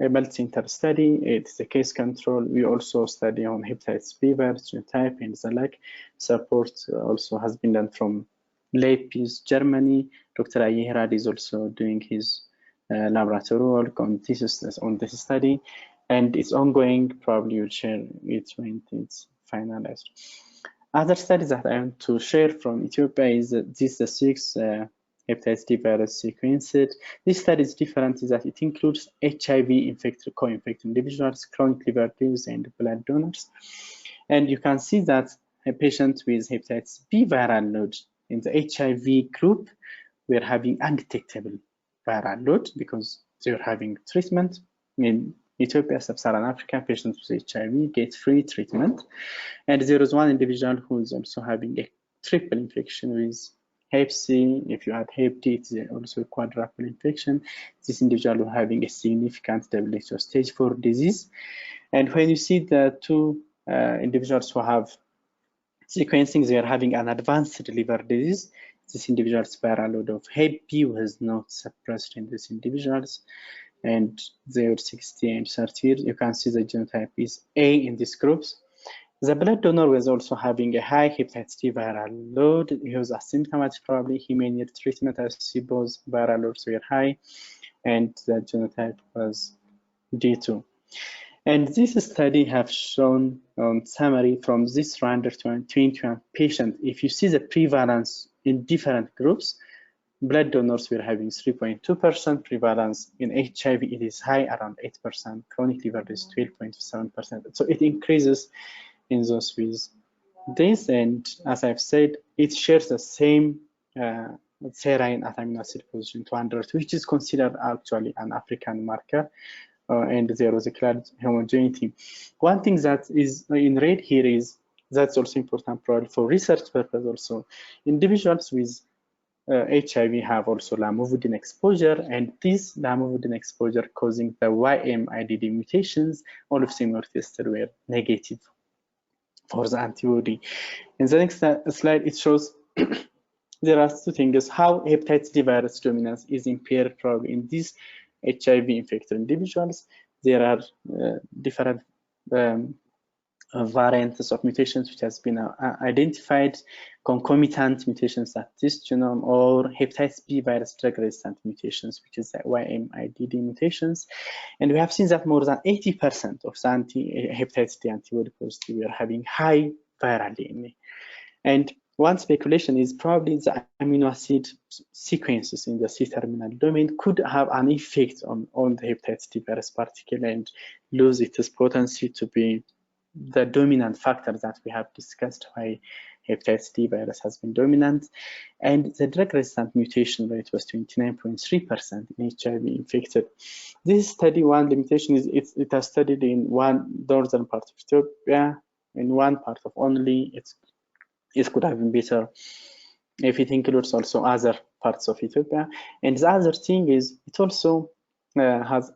a multi-center study. It's a case control. We also study on hepatitis B virus, genotype, and the like. Support also has been done from Leipzig, Germany. Dr. Ayerad is also doing his laboratory work on this study, and it's ongoing. Probably will share it when it's finalized. Other studies that I want to share from Ethiopia is the 6 hepatitis D virus sequenced. This study is different is that it includes HIV infected, co-infected individuals, chronic liver disease, and blood donors. And you can see that a patient with hepatitis B viral load in the HIV group, we are having undetectable viral load because they are having treatment. In Ethiopia, Sub-Saharan Africa, patients with HIV get free treatment. And there is one individual who is also having a triple infection with Hep C. If you add Hep D, it's also a quadruple infection. This individual is having a significant WHO stage 4 disease. And when you see the two individuals who have sequencing, they are having an advanced liver disease. This individual's viral load of Hep B was not suppressed in these individuals. And they are 60 and 30 years. You can see the genotype is A in these groups. The blood donor was also having a high hepatitis D viral load. He was asymptomatic, probably. He may need treatment as both viral loads were high, and the genotype was D2. And this study have shown summary from this random 21 patient. If you see the prevalence in different groups, blood donors were having 3.2% prevalence. In HIV, it is high, around 8%. Chronic liver disease, 12.7%. So it increases in those with this. And as I've said, it shares the same serine at amino acid position 200, which is considered actually an African marker. And there was a clear homogeneity. One thing that is in red here is that's also important probably for research purpose also. Individuals with HIV have also lamivudine exposure, and this lamivudine exposure causing the YMIDD mutations, all of them were tested were negative for the antibody. In the next slide, it shows there are two things: how hepatitis D virus dominance is impaired probably in these HIV infected individuals. There are different variants of mutations which has been identified, concomitant mutations at this genome, or hepatitis B virus drug resistant mutations, which is the YMIDD mutations. And we have seen that more than 80% of the hepatitis D antibody positive were having high viral DNA. And one speculation is probably the amino acid sequences in the C-terminal domain could have an effect on the hepatitis D virus particle and lose its potency to be the dominant factor that we have discussed why hepatitis D virus has been dominant. And the drug resistant mutation rate was 29.3% in HIV infected. This study, one limitation is it has studied in one northern part of Ethiopia, in one part of only. It could have been better if it includes also other parts of Ethiopia. And the other thing is it also has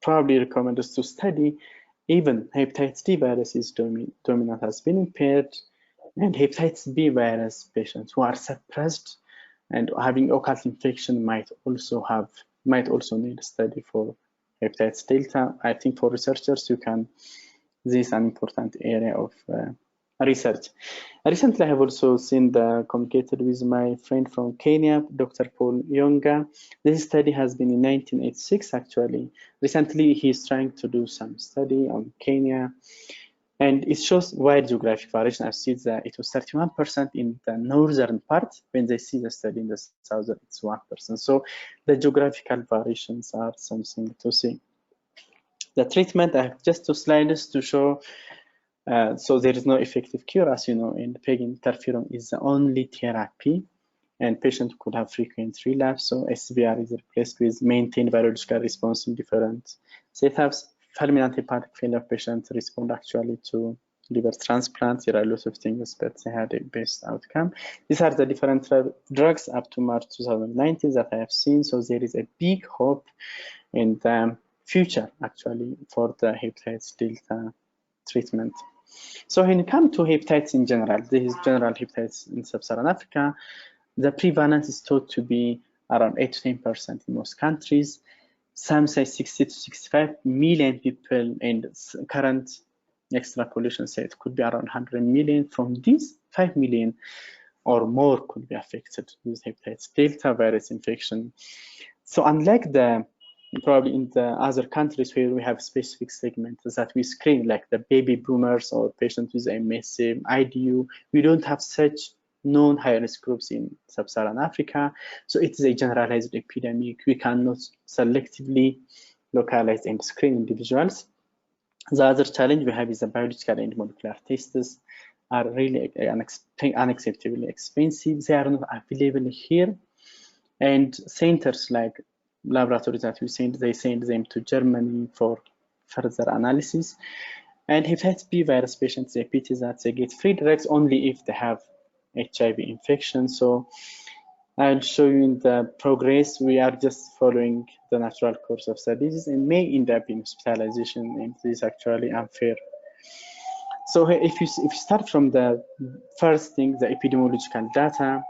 probably recommended us to study even hepatitis D virus is dominant has been impaired, and hepatitis B virus patients who are suppressed and having occult infection might also need a study for hepatitis delta. I think for researchers, this is an important area of research. Recently, I have also communicated with my friend from Kenya, Dr. Paul Yonga. This study has been in 1986, actually. Recently, he's trying to do some study on Kenya, and it shows wide geographic variation. I've seen that it was 31% in the northern part. When they see the study in the southern, it's 1%. So the geographical variations are something to see. The treatment, I have just two slides to show. So there is no effective cure, as you know, and peg interferon is the only therapy and patient could have frequent relapse. So SVR is replaced with maintained virological response in different setups. Fulminant hepatic failure patients respond actually to liver transplant. There are lots of things, but they had a best outcome. These are the different drugs up to March 2019 that I have seen. So there is a big hope in the future actually for the hepatitis delta treatment. So when it comes to hepatitis in general, this is general hepatitis in Sub-Saharan Africa, the prevalence is thought to be around 8 to 10% in most countries. Some say 60 to 65 million people, and current extrapolation say it could be around 100 million. From these, 5 million or more could be affected with hepatitis delta virus infection. So unlike the probably in the other countries where we have specific segments that we screen, like the baby boomers or patients with MSA, IDU, we don't have such known high-risk groups in Sub-Saharan Africa. So it is a generalized epidemic. We cannot selectively localize and screen individuals. The other challenge we have is the biological and molecular tests are really unacceptably expensive. They are not available here. And centers like laboratories that we send, they send them to Germany for further analysis. And hepatitis B virus patients, they pity that they get free drugs only if they have HIV infection. So I'll show you in the progress. We are just following the natural course of the disease and may end up in hospitalization, and this is actually unfair. So if you start from the first thing, the epidemiological data,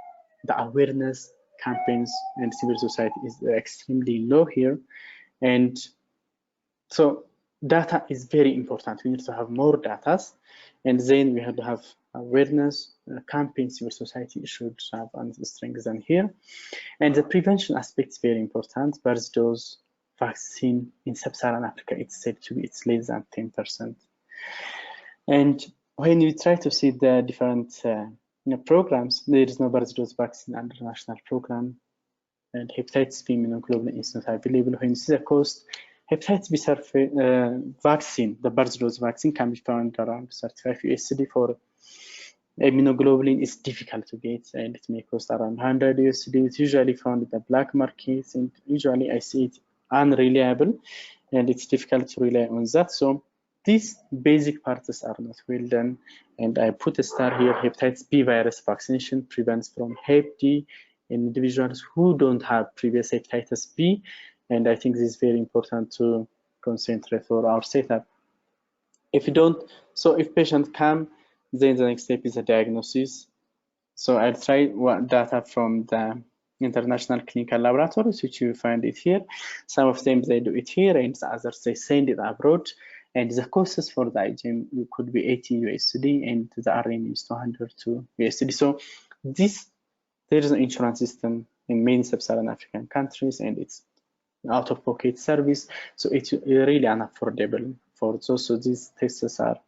the awareness campaigns and civil society is extremely low here. And so data is very important. We need to have more data, and then we have to have awareness campaigns. Civil society should have and strengthen here. And the prevention aspect is very important. First dose vaccine in Sub-Saharan Africa, it's said to be less than 10%. And when you try to see the different programs, there is no birth dose vaccine under national program, and hepatitis B immunoglobulin is not available. When you see the cost, hepatitis B vaccine, the birth dose vaccine, can be found around 35 USD. For immunoglobulin is difficult to get, and it may cost around 100 USD. It's usually found in the black markets, and usually I see it unreliable, and it's difficult to rely on that. So these basic parts are not well done, and I put a star here. Hepatitis B virus vaccination prevents from Hep D in individuals who don't have previous hepatitis B, and I think this is very important to concentrate for our setup. If you don't, so if patients come, then the next step is a diagnosis. So I'll try data from the international clinical laboratories, which you find it here. Some of them, they do it here, and the others, they send it abroad. And the costs for the IgM could be 80 USD, and the RNA is 202 USD. So there is an insurance system in many Sub-Saharan African countries, and it's out-of-pocket service. So it's really unaffordable for those. So these tests are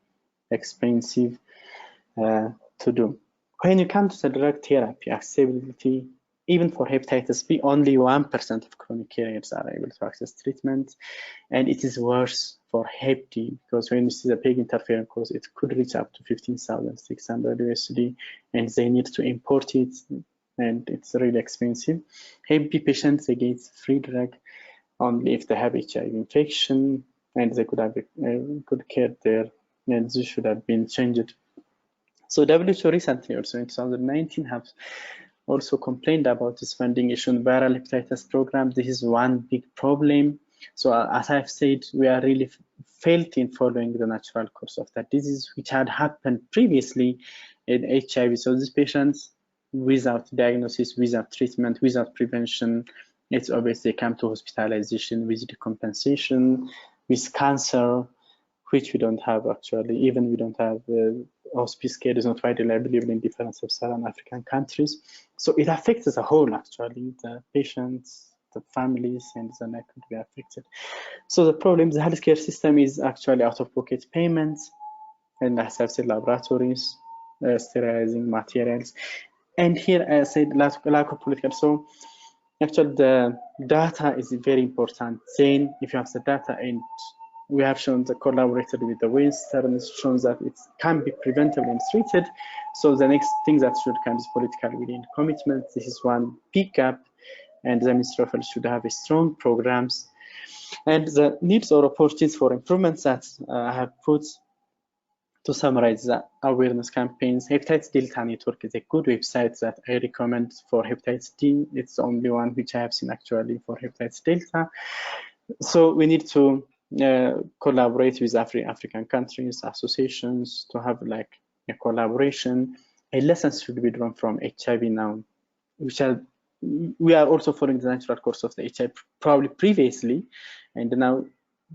expensive to do. When you come to the drug therapy accessibility, even for hepatitis B, only 1% of chronic carriers are able to access treatment, and it is worse for Hep D, because when you see the peg interferon cost, it could reach up to 15,600 USD, and they need to import it, and it's really expensive. Hep B patients, they get free drug only if they have HIV infection, and they could have a good care there, and this should have been changed. So WHO recently, also in 2019, have also complained about this funding issue in viral hepatitis program. This is one big problem. So as I've said, we are really failed in following the natural course of that disease, which had happened previously in HIV. So these patients, without diagnosis, without treatment, without prevention, it's obvious they come to hospitalization with decompensation, with cancer, which we don't have actually. Even we don't have hospice care is not widely available in different Sub-Saharan African countries. So it affects the whole actually, the patients, the families, and the neck could be affected. So the problem, the healthcare system is actually out-of-pocket payments, and as I've said, laboratories, sterilizing materials. And here I said lack of political. So actually the data is very important. Then if you have the data and we have shown the collaborated with the Western, shows that it can be preventable and treated. So the next thing that should come is political will and commitment. This is one big gap, and the Ministry of Health should have a strong programs. And the needs or opportunities for improvements that I have put to summarize the awareness campaigns. Hepatitis Delta Network is a good website that I recommend for hepatitis D. It's the only one which I have seen actually for hepatitis Delta. So we need to collaborate with African countries, associations to have like a collaboration. A lesson should be drawn from HIV now, which we are also following the natural course of the HIV probably previously, and now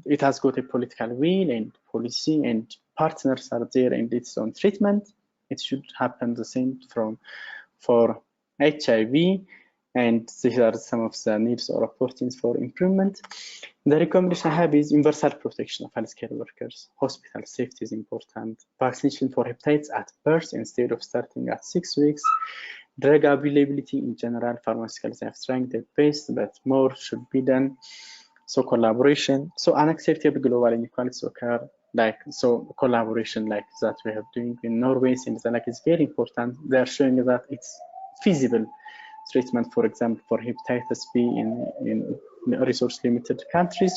it has got a political will and policy and partners are there and it's on treatment. It should happen the same for HIV, and these are some of the needs or opportunities for improvement. The recommendation I have is universal protection of healthcare workers. Hospital safety is important. Vaccination for hepatitis at birth instead of starting at 6 weeks. Drug availability in general, pharmaceuticals have tried their best, but more should be done. So collaboration. So unacceptable global inequalities occur. So collaboration like that we have doing in Norway seems like it's very important. They are showing that it's feasible treatment, for example, for hepatitis B in resource limited countries.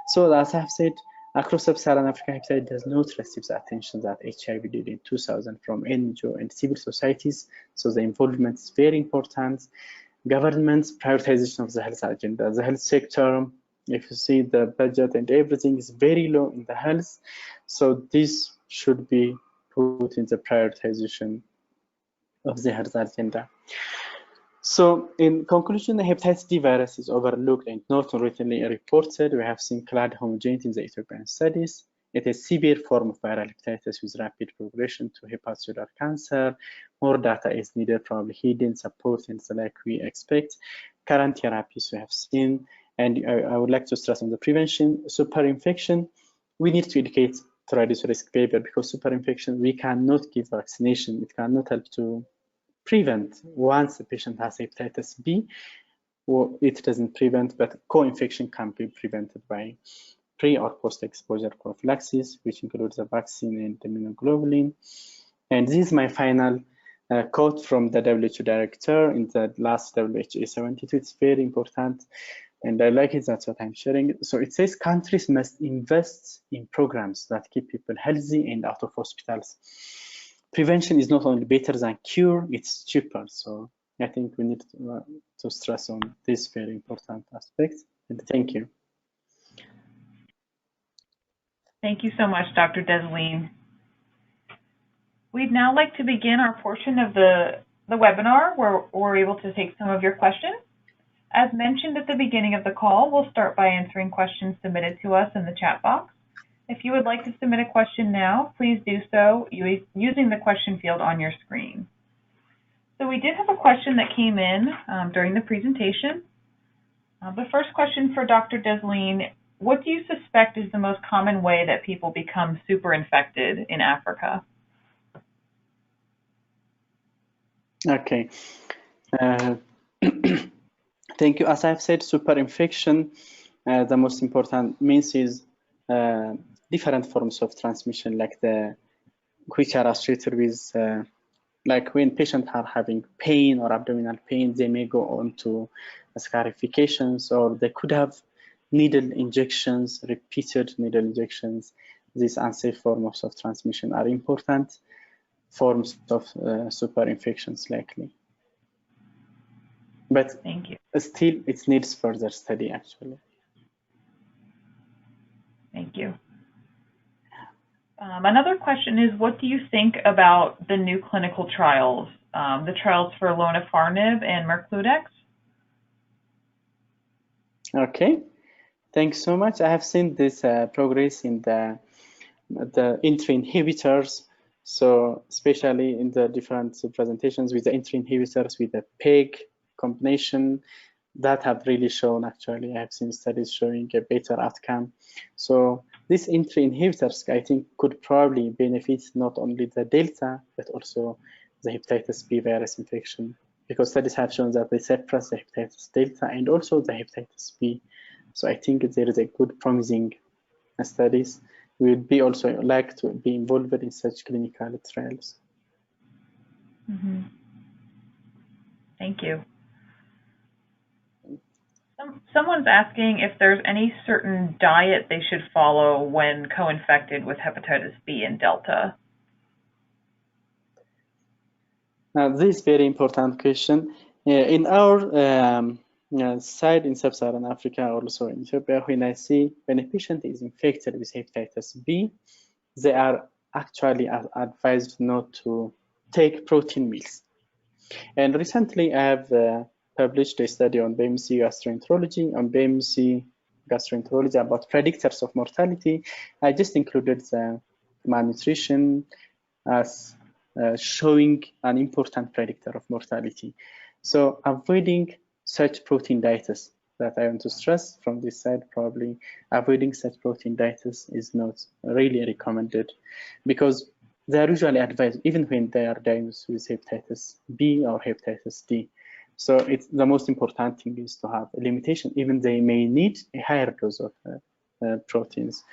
So as I've said, across Sub-Saharan Africa, hepatitis does not receive the attention that HIV did in 2000 from NGO and civil societies. So the involvement is very important. Government's prioritization of the health agenda. The health sector, if you see the budget and everything is very low in the health. So this should be put in the prioritization of the health agenda. So in conclusion, the hepatitis D virus is overlooked and not routinely reported. We have seen clade homogeneity in the Ethiopian studies. It is a severe form of viral hepatitis with rapid progression to hepatocellular cancer. More data is needed, probably hidden support and like we expect. Current therapies we have seen, and I would like to stress on the prevention. Superinfection, we need to educate to reduce risk behavior because superinfection, we cannot give vaccination. It cannot help to prevent. Once the patient has hepatitis B, well, it doesn't prevent, but co-infection can be prevented by pre or post-exposure prophylaxis, which includes the vaccine and immunoglobulin. And this is my final quote from the WHO director in the last WHO 72. It's very important, and I like it. That's what I'm sharing. So it says countries must invest in programs that keep people healthy and out of hospitals. Prevention is not only better than cure, it's cheaper. So I think we need to stress on this very important aspect. And thank you. Thank you so much, Dr. Desline. We'd now like to begin our portion of the webinar where we're able to take some of your questions. As mentioned at the beginning of the call, we'll start by answering questions submitted to us in the chat box. If you would like to submit a question now, please do so using the question field on your screen. So we did have a question that came in during the presentation. The first question for Dr. Desline, what do you suspect is the most common way that people become super infected in Africa? Okay. Thank you. As I've said, super infection, the most important means is different forms of transmission, like which are associated with, like when patients are having pain or abdominal pain, they may go on to scarifications, or they could have needle injections, repeated needle injections. These unsafe forms of transmission are important forms of super infections likely. But thank you. Still, it needs further study actually. Thank you. Another question is, what do you think about the new clinical trials, the trials for lonafarnib and Mercludex? Okay, thanks so much. I have seen this progress in the entry inhibitors. So especially in the different presentations with the entry inhibitors with the PEG combination, that have really shown actually, I have seen studies showing a better outcome. So these entry inhibitors, I think, could probably benefit not only the Delta, but also the hepatitis B virus infection, because studies have shown that they suppress the hepatitis Delta and also the hepatitis B. So I think there is a good promising studies. We would be also like to be involved in such clinical trials. Thank you. Someone's asking if there's any certain diet they should follow when co-infected with hepatitis B and Delta. This is very important question. In our side in Sub-Saharan Africa, also in Ethiopia, when I see when a patient is infected with hepatitis B, they are actually advised not to take protein meals. And recently, I have published a study on BMC gastroenterology, about predictors of mortality. I just included the malnutrition as showing an important predictor of mortality. So avoiding such protein diets that I want to stress from this side, probably avoiding such protein diets is not really recommended, because they are usually advised even when they are diagnosed with hepatitis B or hepatitis D. So it's the most important thing is to have a limitation, even they may need a higher dose of proteins.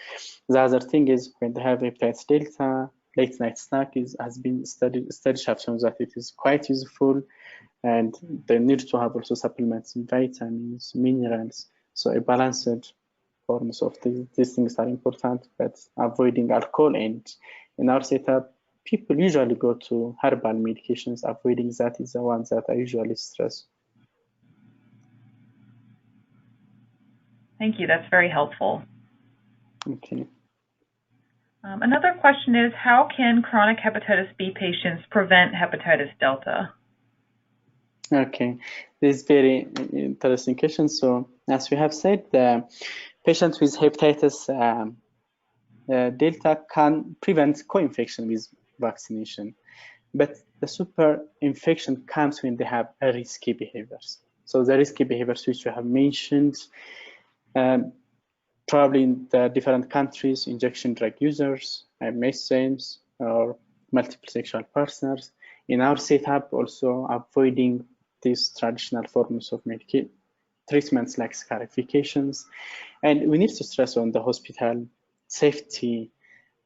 The other thing is when they have hepatitis delta, late night snack has been studied. Studies have shown that it is quite useful, and they need to have also supplements in vitamins, minerals. So a balanced forms of these things are important, but avoiding alcohol, and in our setup, people usually go to herbal medications. Avoiding that is the ones that I usually stress. Thank you. That's very helpful. Okay. Another question is, how can chronic hepatitis B patients prevent hepatitis delta? Okay, this is very interesting question. So, as we have said, the patients with hepatitis delta can prevent co-infection with vaccination, but the super infection comes when they have risky behaviors. So the risky behaviors which we have mentioned, probably in the different countries, injection drug users, MSMs, or multiple sexual partners. In our setup, also avoiding these traditional forms of treatments like scarifications. And we need to stress on the hospital safety.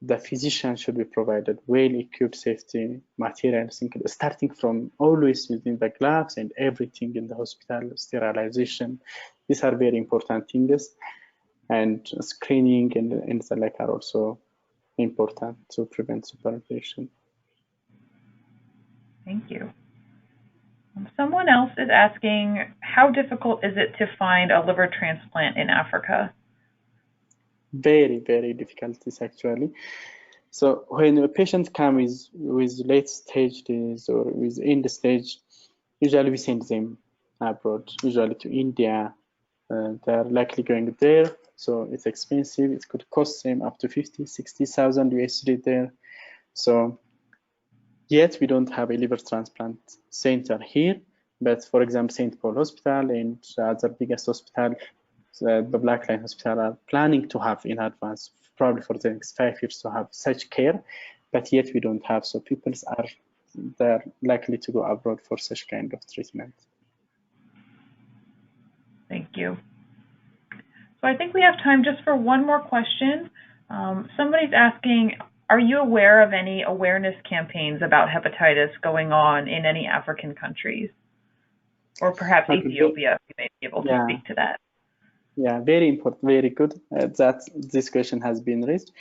The physician should be provided well-equipped safety materials, starting from always using the gloves and everything in the hospital, sterilization. These are very important things. And screening and the like are also important to prevent superinfection. Thank you. Someone else is asking, how difficult is it to find a liver transplant in Africa? Very, very difficult actually. So when a patient comes with late stages or with end stage, usually we send them abroad, usually to India. They're likely going there, so it's expensive. It could cost them up to 50, 60,000 USD there. So yet we don't have a liver transplant center here, but for example, St. Paul Hospital and other biggest hospital, the Black Line Hospital, are planning to have in advance, probably for the next 5 years, to have such care, but yet we don't have. So people they're likely to go abroad for such kind of treatment. Thank you. So I think we have time just for one more question. Somebody's asking, are you aware of any awareness campaigns about hepatitis going on in any African countries? Or perhaps Ethiopia, you may be able to speak to that. Yeah, very important, very good that this question has been raised.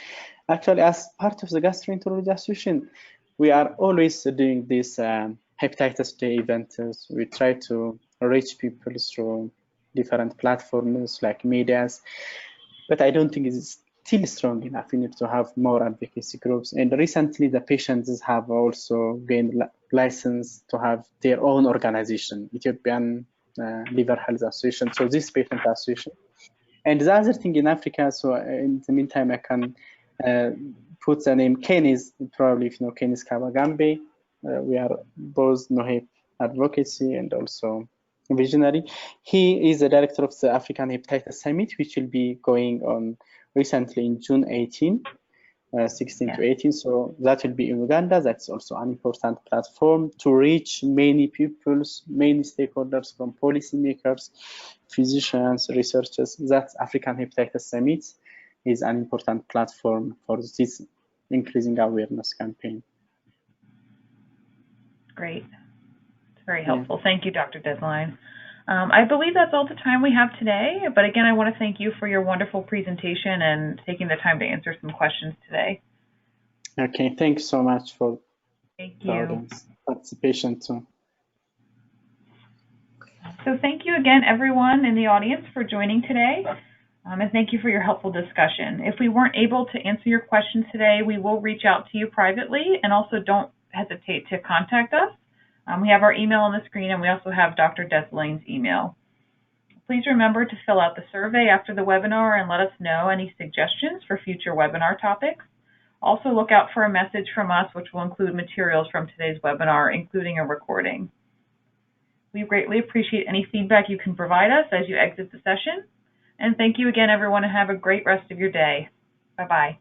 Actually, as part of the Gastroenterology Association, we are always doing this Hepatitis Day events. We try to reach people through different platforms like medias, but I don't think it's still strong enough. We need to have more advocacy groups. And recently, the patients have also gained license to have their own organization, Ethiopian Liver Health Association. So this patient association. And the other thing in Africa, so in the meantime, I can put the name Kenis, probably if you know Kenis Kabagambe. We are both NOHEP advocacy and also visionary. He is the director of the African Hepatitis Summit, which will be going on recently in June 16 to 18. So that will be in Uganda. That's also an important platform to reach many peoples, many stakeholders, from policymakers, physicians, researchers. That's African Hepatitis Summit. is an important platform for this increasing awareness campaign. Great. It's very helpful. Thank you, Dr. Desline. I believe that's all the time we have today, but again, I want to thank you for your wonderful presentation and taking the time to answer some questions today. Okay, thanks so much for Thank the you. audience participation too. So thank you again, everyone in the audience, for joining today, and thank you for your helpful discussion. If we weren't able to answer your questions today, we will reach out to you privately, and also don't hesitate to contact us. We have our email on the screen, and we also have Dr. Desline's email. Please remember to fill out the survey after the webinar and let us know any suggestions for future webinar topics. Also look out for a message from us, which will include materials from today's webinar, including a recording. We greatly appreciate any feedback you can provide us as you exit the session. And thank you again, everyone, and have a great rest of your day. Bye-bye.